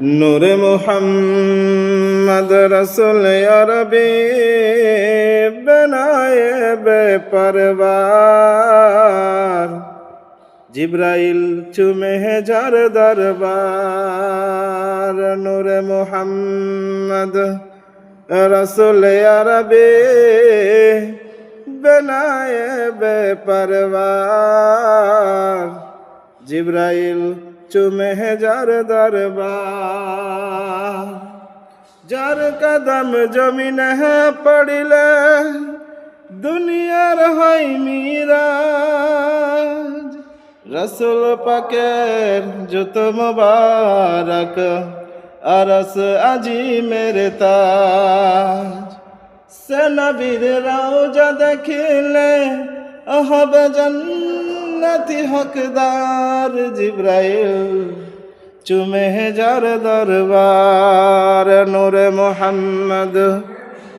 নূরে মুহাম্মদ রসুল আরবি বেনায়ে বেপরবার, জিব্রাইল চুমে যার দরবার। নূরে মুহাম্মদ রসুল আরবি বেনায়ে বেপরবার, জিব্রাইল চুমে যার দরবার। যার কদম জমিনে পড়িলে দুনিয়ার হয় মিরাজ, রসুল পাকের জুত মুবারক আরস আজিমের তাজ। সে নবীর রওজা দেখিলে হবে জান্নাতি হকদার, জিব্রাইল চুমে যার দরবার। নূরে মুহাম্মদ